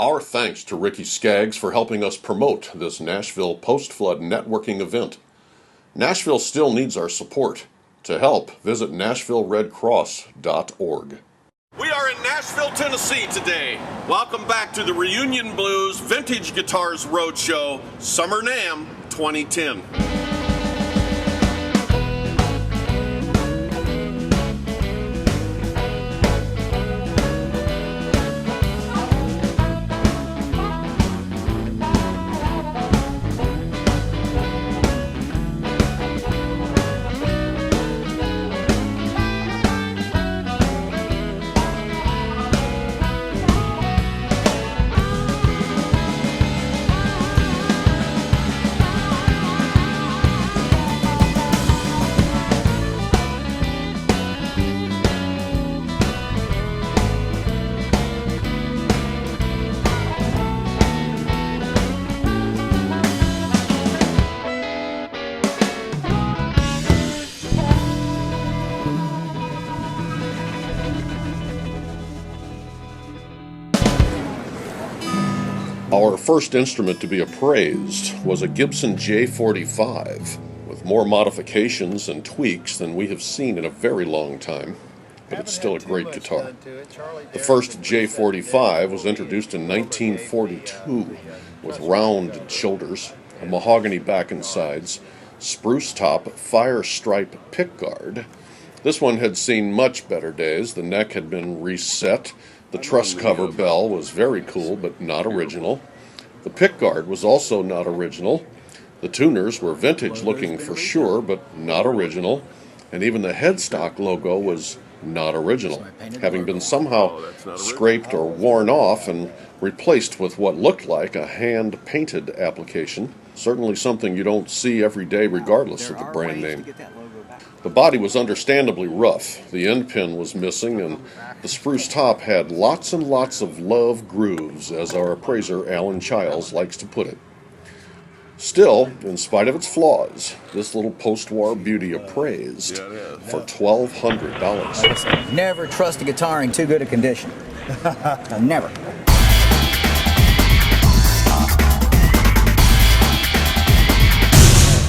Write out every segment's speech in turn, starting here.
Our thanks to Ricky Skaggs for helping us promote this Nashville post-flood networking event. Nashville still needs our support. To help, visit NashvilleRedCross.org. We are in Nashville, Tennessee today. Welcome back to the Reunion Blues Vintage Guitars Roadshow, Summer NAMM 2010. Our first instrument to be appraised was a Gibson J-45, with more modifications and tweaks than we have seen in a very long time, but it's still a great guitar. The first J-45 was introduced in 1942 with rounded shoulders, a mahogany back and sides, spruce top, fire stripe pickguard. This one had seen much better days. The neck had been reset. The truss cover bell was very cool, but not original. The pickguard was also not original. The tuners were vintage looking for sure, but not original. And even the headstock logo was not original, having been somehow scraped or worn off and replaced with what looked like a hand-painted application. Certainly something you don't see every day regardless of the brand name. The body was understandably rough, the end pin was missing, and the spruce top had lots and lots of love grooves, as our appraiser Alan Childs likes to put it. Still, in spite of its flaws, this little post-war beauty appraised for $1,200. Never trust a guitar in too good a condition. Never.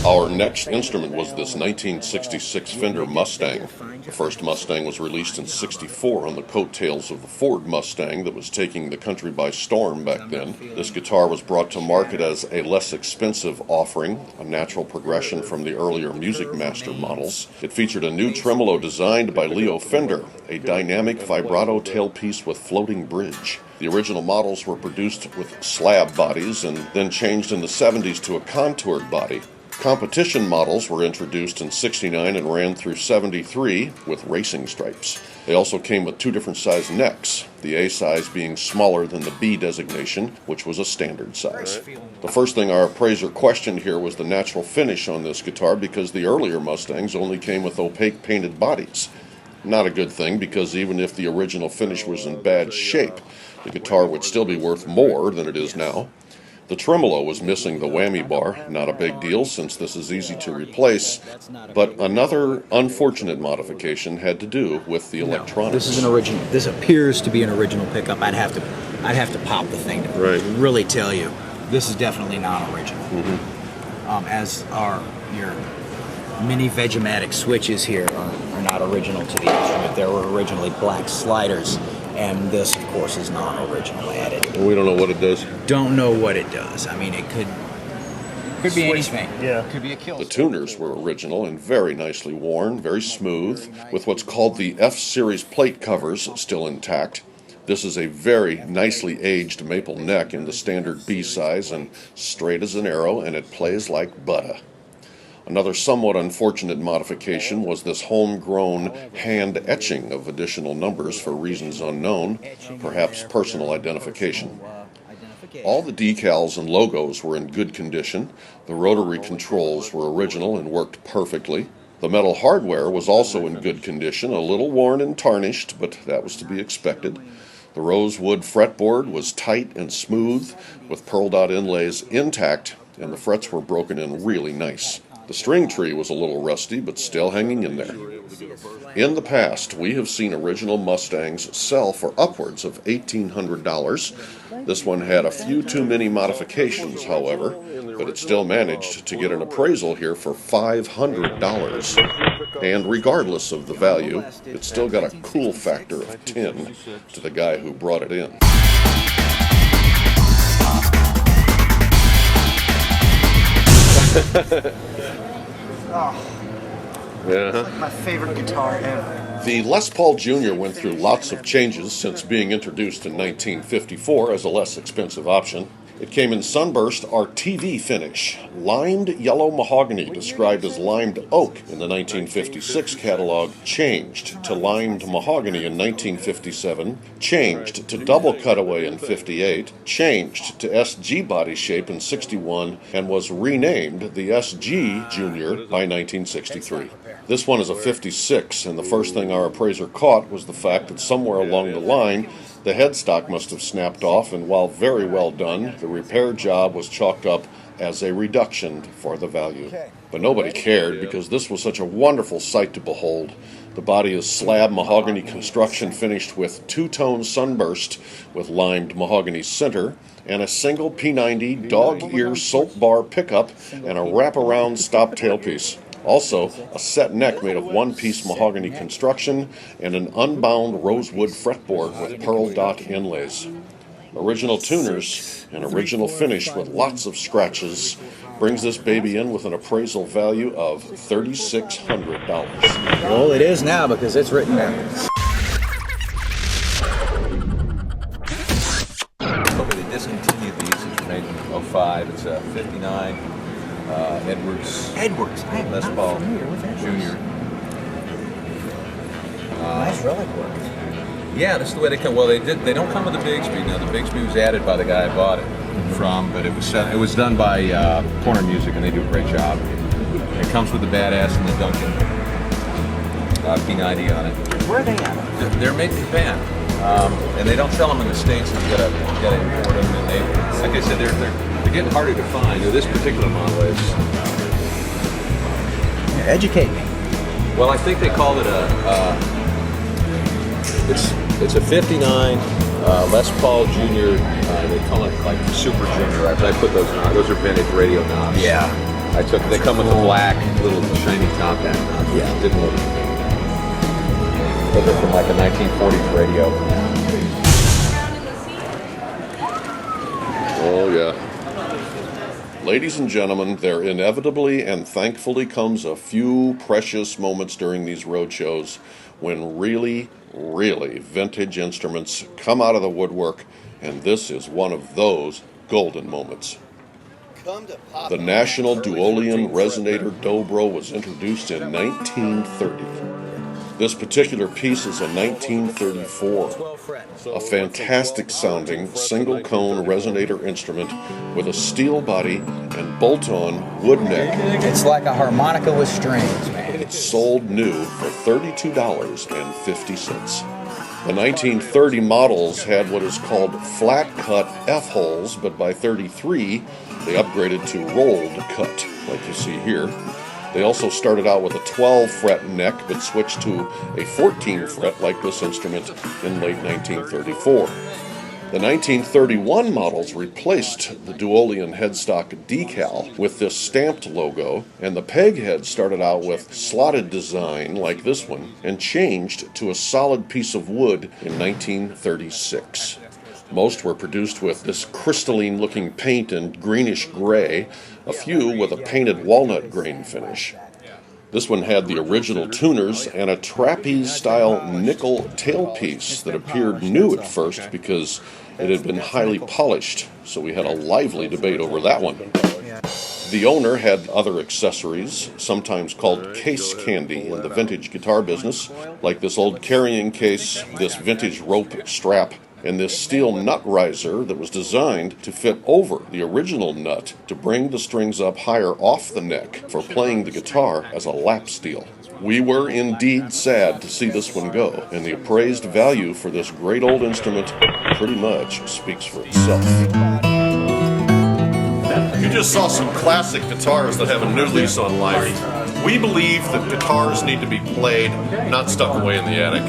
Our next instrument was this 1966 Fender Mustang. The first Mustang was released in '64 on the coattails of the Ford Mustang that was taking the country by storm back then. This guitar was brought to market as a less expensive offering, a natural progression from the earlier Music Master models. It featured a new tremolo designed by Leo Fender, a dynamic vibrato tailpiece with floating bridge. The original models were produced with slab bodies and then changed in the '70s to a contoured body. Competition models were introduced in '69 and ran through '73 with racing stripes. They also came with two different size necks, the A size being smaller than the B designation, which was a standard size. The first thing our appraiser questioned here was the natural finish on this guitar, because the earlier Mustangs only came with opaque painted bodies. Not a good thing, because even if the original finish was in bad shape, the guitar would still be worth more than it is now. The tremolo was missing the whammy bar, not a big deal since this is easy to replace, but another unfortunate modification had to do with the electronics. This is an original. This appears to be an original pickup. I'd have to pop the thing to really tell you. This is definitely not original. As are your mini Vegematic switches here are not original to the instrument. There were originally black sliders. And this, of course, is not original added. We don't know what it does. Don't know what it does. I mean, it could be anything. Yeah. Could be a kill. The tuners were original and very nicely worn, very smooth, with what's called the F-Series plate covers still intact. This is a very nicely aged maple neck in the standard B size and straight as an arrow, and it plays like butter. Another somewhat unfortunate modification was this homegrown hand etching of additional numbers for reasons unknown, perhaps personal identification. All the decals and logos were in good condition. The rotary controls were original and worked perfectly. The metal hardware was also in good condition, a little worn and tarnished, but that was to be expected. The rosewood fretboard was tight and smooth, with pearl dot inlays intact, and the frets were broken in really nice. The string tree was a little rusty, but still hanging in there. In the past, we have seen original Mustangs sell for upwards of $1,800. This one had a few too many modifications, however, but it still managed to get an appraisal here for $500. And regardless of the value, it's still got a cool factor of 10 to the guy who brought it in. It's like my favorite guitar ever. The Les Paul Jr. went through lots of changes since being introduced in 1954 as a less expensive option. It came in sunburst RTV finish, limed yellow mahogany described as limed oak in the 1956 catalog, changed to limed mahogany in 1957, changed to double cutaway in 58, changed to SG body shape in 61, and was renamed the SG Junior by 1963. This one is a 56, and the first thing our appraiser caught was the fact that somewhere along the line the headstock must have snapped off, and while very well done, the repair job was chalked up as a reduction for the value. But nobody cared because this was such a wonderful sight to behold. The body is slab mahogany construction finished with two-tone sunburst with limed mahogany center and a single P90 dog ear soap bar pickup and a wraparound stop tailpiece. Also, a set neck made of one-piece mahogany construction and an unbound rosewood fretboard with pearl dot inlays. Original tuners and original finish with lots of scratches brings this baby in with an appraisal value of $3,600. Well, it is now because it's written down. Okay, they discontinued these. It's made in 05. It's a 59. Edwards. Les Paul Jr. Nice relic work. Yeah, that's the way they come. Well, they don't come with the Bigsby. Now, the Bigsby was added by the guy I bought it from, but it was done by Corner Music, and they do a great job. It comes with the Badass and the Duncan P90 on it. Where are they at? They're made in Japan, and they don't sell them in the States. You gotta import them, and they, like I said, they're getting harder to find. This particular model is. Educate me. Well, I think they called it it's a 59 Les Paul Jr. They call it like Super Junior. I put those on. Those are vintage radio knobs. Yeah. They come with the black little shiny top hat knobs. Yeah. Didn't look. Those are from like a 1940s radio. Oh, yeah. Ladies and gentlemen, there inevitably and thankfully comes a few precious moments during these road shows when really, really vintage instruments come out of the woodwork, and this is one of those golden moments. The National Duolian Resonator Dobro was introduced in 1930. This particular piece is a 1934, a fantastic sounding single cone resonator instrument with a steel body and bolt-on wood neck. It's like a harmonica with strings, man. It's sold new for $32.50. The 1930 models had what is called flat-cut F-holes, but by 33 they upgraded to rolled cut, like you see here. They also started out with a 12-fret neck, but switched to a 14-fret like this instrument in late 1934. The 1931 models replaced the Duolian headstock decal with this stamped logo, and the peg head started out with slotted design like this one, and changed to a solid piece of wood in 1936. Most were produced with this crystalline-looking paint in greenish gray, a few with a painted walnut grain finish. This one had the original tuners and a trapeze-style nickel tailpiece that appeared new at first because it had been highly polished, so we had a lively debate over that one. The owner had other accessories, sometimes called case candy in the vintage guitar business, like this old carrying case, this vintage rope strap, and this steel nut riser that was designed to fit over the original nut to bring the strings up higher off the neck for playing the guitar as a lap steel. We were indeed sad to see this one go, and the appraised value for this great old instrument pretty much speaks for itself. You just saw some classic guitars that have a new lease on life. We believe that guitars need to be played, not stuck away in the attic.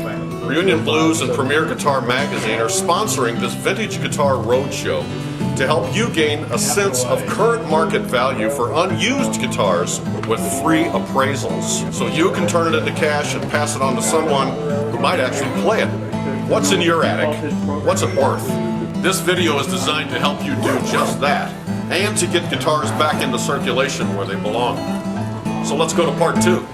Reunion Blues and Premier Guitar Magazine are sponsoring this Vintage Guitar Roadshow to help you gain a sense of current market value for unused guitars with free appraisals. So you can turn it into cash and pass it on to someone who might actually play it. What's in your attic? What's it worth? This video is designed to help you do just that, and to get guitars back into circulation where they belong. So let's go to part 2.